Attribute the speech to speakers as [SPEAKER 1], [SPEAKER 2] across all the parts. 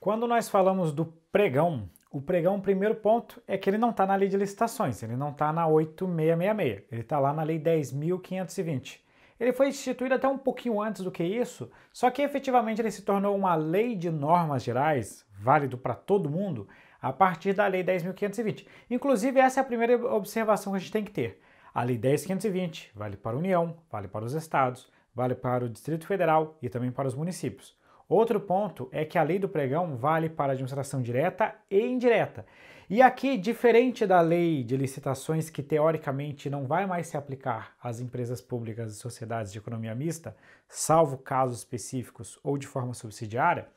[SPEAKER 1] Quando nós falamos do pregão, o pregão, o primeiro ponto é que ele não está na lei de licitações, ele não está na 8666, ele está lá na lei 10.520. Ele foi instituído até um pouquinho antes do que isso, só que efetivamente ele se tornou uma lei de normas gerais, válido para todo mundo, a partir da lei 10.520. Inclusive, essa é a primeira observação que a gente tem que ter. A lei 10.520 vale para a União, vale para os estados, vale para o Distrito Federal e também para os municípios. Outro ponto é que a lei do pregão vale para a administração direta e indireta. E aqui, diferente da lei de licitações, que teoricamente não vai mais se aplicar às empresas públicas e sociedades de economia mista, salvo casos específicos ou de forma subsidiária,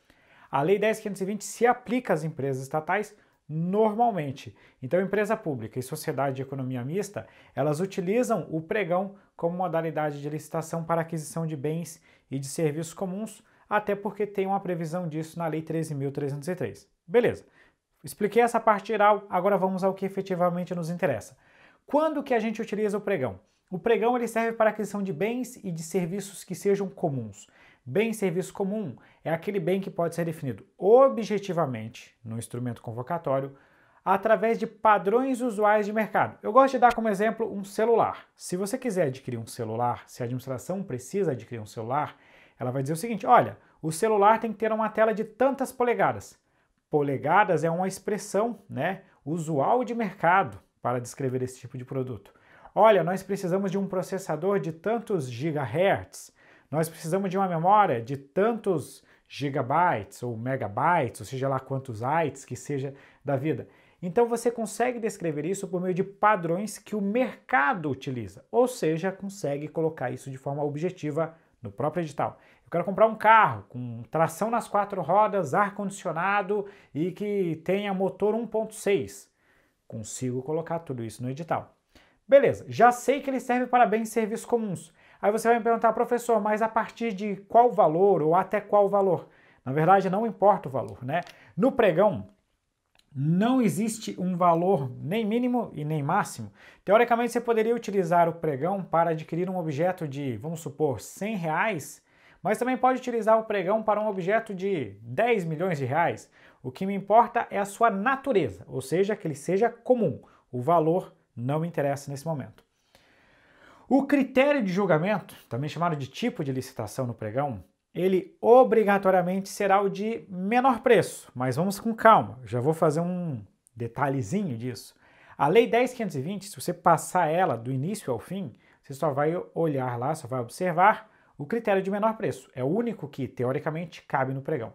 [SPEAKER 1] a lei 10.520 se aplica às empresas estatais normalmente. Então, empresa pública e sociedade de economia mista, elas utilizam o pregão como modalidade de licitação para aquisição de bens e de serviços comuns, até porque tem uma previsão disso na Lei 13.303. Beleza, expliquei essa parte geral, agora vamos ao que efetivamente nos interessa. Quando que a gente utiliza o pregão? O pregão ele serve para aquisição de bens e de serviços que sejam comuns. Bem e serviço comum é aquele bem que pode ser definido objetivamente no instrumento convocatório através de padrões usuais de mercado. Eu gosto de dar como exemplo um celular. Se você quiser adquirir um celular, se a administração precisa adquirir um celular, ela vai dizer o seguinte: olha, o celular tem que ter uma tela de tantas polegadas. Polegadas é uma expressão, usual de mercado para descrever esse tipo de produto. Olha, nós precisamos de um processador de tantos gigahertz, nós precisamos de uma memória de tantos gigabytes ou megabytes, ou seja lá quantos bytes que seja da vida. Então você consegue descrever isso por meio de padrões que o mercado utiliza, ou seja, consegue colocar isso de forma objetiva no próprio edital. Eu quero comprar um carro com tração nas 4 rodas, ar-condicionado e que tenha motor 1.6. Consigo colocar tudo isso no edital. Beleza, já sei que ele serve para bens e serviços comuns. Aí você vai me perguntar: professor, mas a partir de qual valor ou até qual valor? Na verdade, não importa o valor, No pregão, não existe um valor nem mínimo e nem máximo. Teoricamente, você poderia utilizar o pregão para adquirir um objeto de, vamos supor, R$100, mas também pode utilizar o pregão para um objeto de 10 milhões de reais. O que me importa é a sua natureza, ou seja, que ele seja comum. O valor não me interessa nesse momento. O critério de julgamento, também chamado de tipo de licitação no pregão, ele obrigatoriamente será o de menor preço, mas vamos com calma, já vou fazer um detalhezinho disso. A Lei 10.520, se você passar ela do início ao fim, você só vai olhar lá, só vai observar o critério de menor preço. É o único que, teoricamente, cabe no pregão.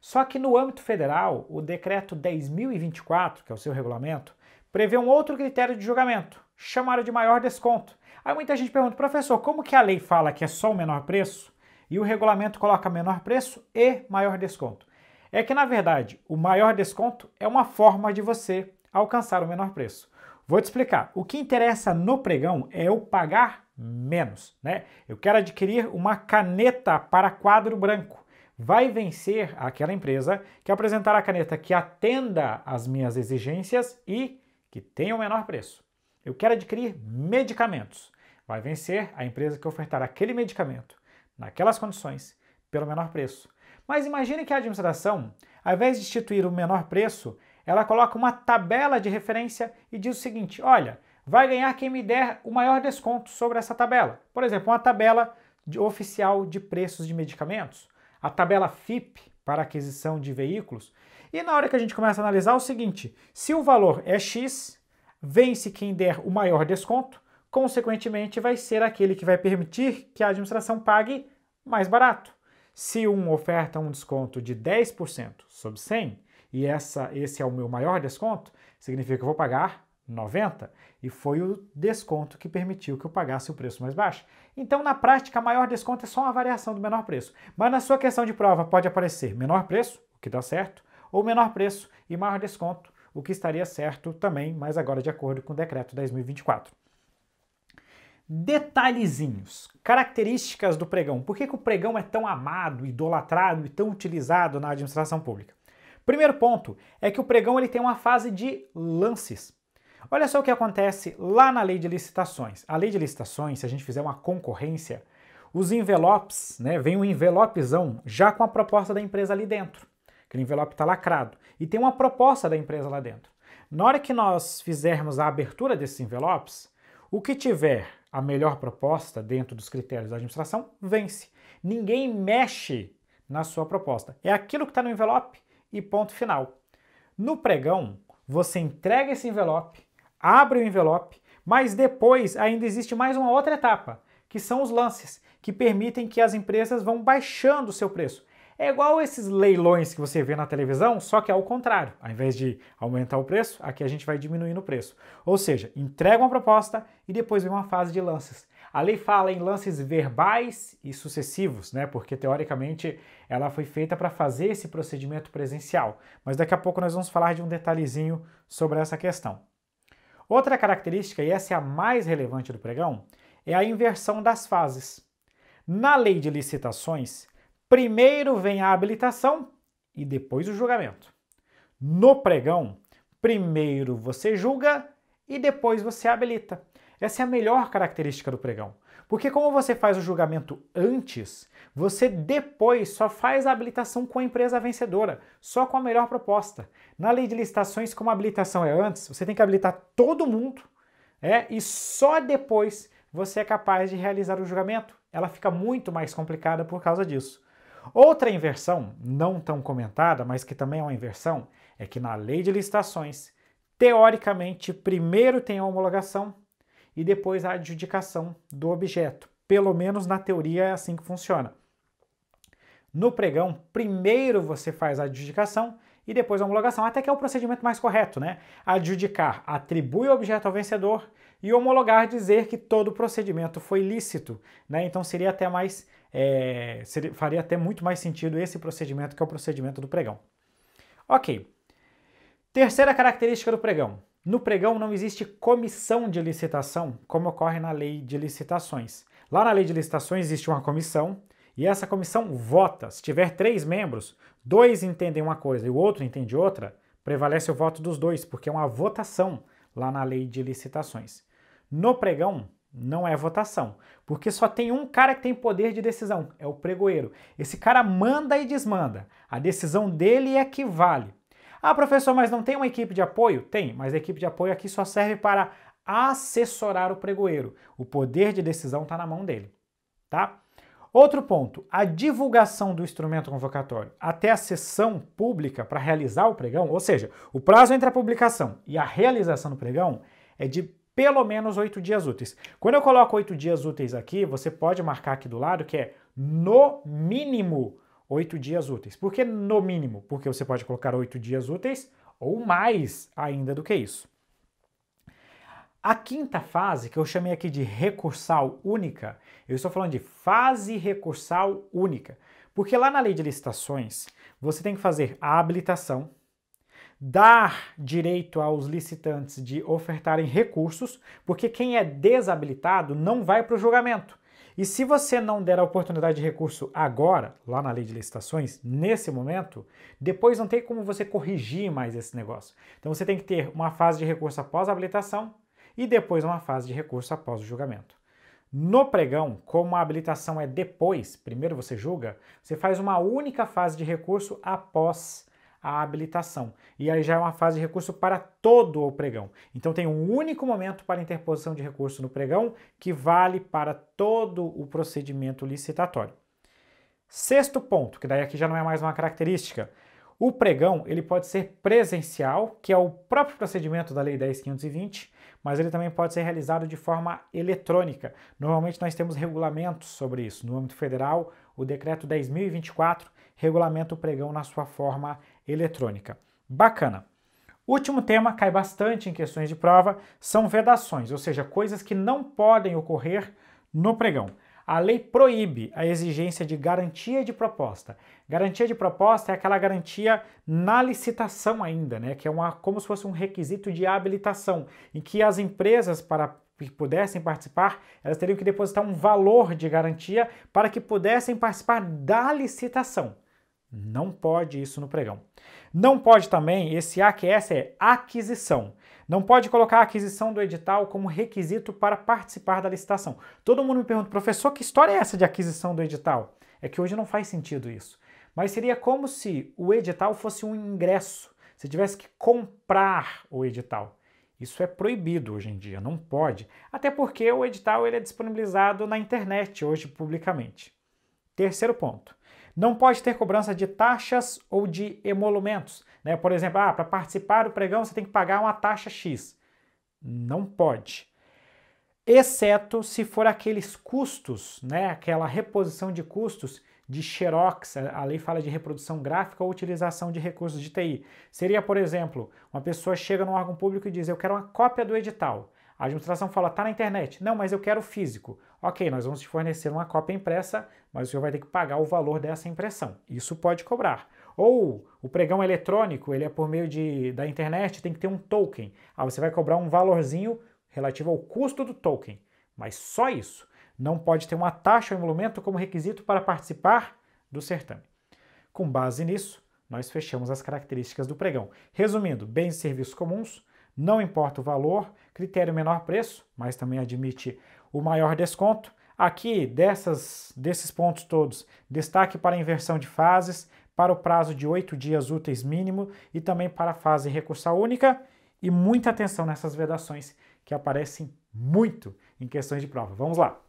[SPEAKER 1] Só que no âmbito federal, o decreto 10.024, que é o seu regulamento, prevê um outro critério de julgamento, chamado de maior desconto. Aí muita gente pergunta: professor, como que a lei fala que é só o menor preço e o regulamento coloca menor preço e maior desconto? É que, na verdade, o maior desconto é uma forma de você alcançar o menor preço. Vou te explicar. O que interessa no pregão é eu pagar menos, Eu quero adquirir uma caneta para quadro branco. Vai vencer aquela empresa que apresentar a caneta que atenda às minhas exigências e que tenha o menor preço. Eu quero adquirir medicamentos. Vai vencer a empresa que ofertar aquele medicamento, naquelas condições, pelo menor preço. Mas imagine que a administração, ao invés de instituir o menor preço, ela coloca uma tabela de referência e diz o seguinte: olha, vai ganhar quem me der o maior desconto sobre essa tabela. Por exemplo, uma tabela oficial de preços de medicamentos, a tabela FIPE para aquisição de veículos. E na hora que a gente começa a analisar é o seguinte: se o valor é X, vence quem der o maior desconto, consequentemente vai ser aquele que vai permitir que a administração pague mais barato. Se um oferta um desconto de 10% sobre 100 e esse é o meu maior desconto, significa que eu vou pagar 90 e foi o desconto que permitiu que eu pagasse o preço mais baixo. Então, na prática, maior desconto é só uma variação do menor preço. Mas na sua questão de prova pode aparecer menor preço, o que dá certo, ou menor preço e maior desconto, o que estaria certo também, mas agora de acordo com o decreto 10.024. Detalhezinhos, características do pregão. Por que o pregão é tão amado, idolatrado e tão utilizado na administração pública? Primeiro ponto é que o pregão ele tem uma fase de lances. Olha só o que acontece lá na lei de licitações. A lei de licitações, se a gente fizer uma concorrência, os envelopes, vem um envelopezão já com a proposta da empresa ali dentro. Aquele envelope está lacrado e tem uma proposta da empresa lá dentro. Na hora que nós fizermos a abertura desses envelopes, o que tiver a melhor proposta dentro dos critérios da administração vence. Ninguém mexe na sua proposta. É aquilo que está no envelope e ponto final. No pregão, você entrega esse envelope, abre o envelope, mas depois ainda existe mais uma outra etapa, que são os lances, que permitem que as empresas vão baixando o seu preço. É igual esses leilões que você vê na televisão, só que é ao contrário. Ao invés de aumentar o preço, aqui a gente vai diminuindo o preço. Ou seja, entrega uma proposta e depois vem uma fase de lances. A lei fala em lances verbais e sucessivos, né? Porque teoricamente ela foi feita para fazer esse procedimento presencial. Mas daqui a pouco nós vamos falar de um detalhezinho sobre essa questão. Outra característica, e essa é a mais relevante do pregão, é a inversão das fases. Na lei de licitações, primeiro vem a habilitação e depois o julgamento. No pregão, primeiro você julga e depois você habilita. Essa é a melhor característica do pregão. Porque como você faz o julgamento antes, você depois só faz a habilitação com a empresa vencedora, só com a melhor proposta. Na lei de licitações, como a habilitação é antes, você tem que habilitar todo mundo, e só depois você é capaz de realizar o julgamento. Ela fica muito mais complicada por causa disso. Outra inversão, não tão comentada, mas que também é uma inversão, é que na lei de licitações, teoricamente, primeiro tem a homologação e depois a adjudicação do objeto. Pelo menos na teoria é assim que funciona. No pregão, primeiro você faz a adjudicação e depois a homologação, até que é o procedimento mais correto, né? Adjudicar atribui o objeto ao vencedor e homologar dizer que todo o procedimento foi lícito, né? Então seria até mais, faria até muito mais sentido esse procedimento que é o procedimento do pregão. Ok. Terceira característica do pregão. No pregão não existe comissão de licitação, como ocorre na lei de licitações. Lá na lei de licitações existe uma comissão e essa comissão vota. Se tiver 3 membros, 2 entendem uma coisa e o outro entende outra, prevalece o voto dos 2, porque é uma votação lá na lei de licitações. No pregão não é votação, porque só tem um cara que tem poder de decisão, é o pregoeiro. Esse cara manda e desmanda. A decisão dele é que vale. Ah, professor, mas não tem uma equipe de apoio? Tem, mas a equipe de apoio aqui só serve para assessorar o pregoeiro. O poder de decisão está na mão dele, tá? Outro ponto, a divulgação do instrumento convocatório até a sessão pública para realizar o pregão, ou seja, o prazo entre a publicação e a realização do pregão é de pelo menos 8 dias úteis. Quando eu coloco 8 dias úteis aqui, você pode marcar aqui do lado que é no mínimo 8 dias úteis. Por que no mínimo? Porque você pode colocar 8 dias úteis ou mais ainda do que isso. A quinta fase, que eu chamei aqui de recursal única, eu estou falando de fase recursal única. Porque lá na lei de licitações, você tem que fazer a habilitação, dar direito aos licitantes de ofertarem recursos, porque quem é desabilitado não vai para o julgamento. E se você não der a oportunidade de recurso agora, lá na lei de licitações, nesse momento, depois não tem como você corrigir mais esse negócio. Então você tem que ter uma fase de recurso após a habilitação e depois uma fase de recurso após o julgamento. No pregão, como a habilitação é depois, primeiro você julga, você faz uma única fase de recurso após a habilitação. E aí já é uma fase de recurso para todo o pregão. Então tem um único momento para interposição de recurso no pregão que vale para todo o procedimento licitatório. Sexto ponto, que daí aqui já não é mais uma característica. O pregão ele pode ser presencial, que é o próprio procedimento da Lei 10.520, mas ele também pode ser realizado de forma eletrônica. Normalmente nós temos regulamentos sobre isso. No âmbito federal, o Decreto 10.024 regulamenta o pregão na sua forma eletrônica. Bacana. Último tema, cai bastante em questões de prova, são vedações, ou seja, coisas que não podem ocorrer no pregão. A lei proíbe a exigência de garantia de proposta. Garantia de proposta é aquela garantia na licitação ainda, né? Que é como se fosse um requisito de habilitação, em que as empresas, para que pudessem participar, elas teriam que depositar um valor de garantia para que pudessem participar da licitação. Não pode isso no pregão. Não pode também, esse AQS é aquisição. Não pode colocar a aquisição do edital como requisito para participar da licitação. Todo mundo me pergunta, professor, que história é essa de aquisição do edital? É que hoje não faz sentido isso. mas seria como se o edital fosse um ingresso. Você tivesse que comprar o edital. Isso é proibido hoje em dia, não pode. Até porque o edital ele é disponibilizado na internet hoje publicamente. Terceiro ponto. Não pode ter cobrança de taxas ou de emolumentos. Né? Por exemplo, para participar do pregão você tem que pagar uma taxa X. Não pode. Exceto se for aqueles custos, né? Aquela reposição de custos de xerox, a lei fala de reprodução gráfica ou utilização de recursos de TI. Seria, por exemplo, uma pessoa chega no órgão público e diz, eu quero uma cópia do edital. A administração fala, tá na internet. Não, mas eu quero físico. Ok, nós vamos te fornecer uma cópia impressa, mas o senhor vai ter que pagar o valor dessa impressão. Isso pode cobrar. Ou o pregão eletrônico, ele é por meio da internet, tem que ter um token. Você vai cobrar um valorzinho relativo ao custo do token, mas só isso. Não pode ter uma taxa ou emolumento como requisito para participar do certame. Com base nisso, nós fechamos as características do pregão. Resumindo, bens e serviços comuns, não importa o valor, critério menor preço, mas também admite o maior desconto. Aqui, desses pontos todos, destaque para a inversão de fases, para o prazo de 8 dias úteis mínimo e também para a fase recursal única e muita atenção nessas vedações que aparecem muito em questões de prova. Vamos lá!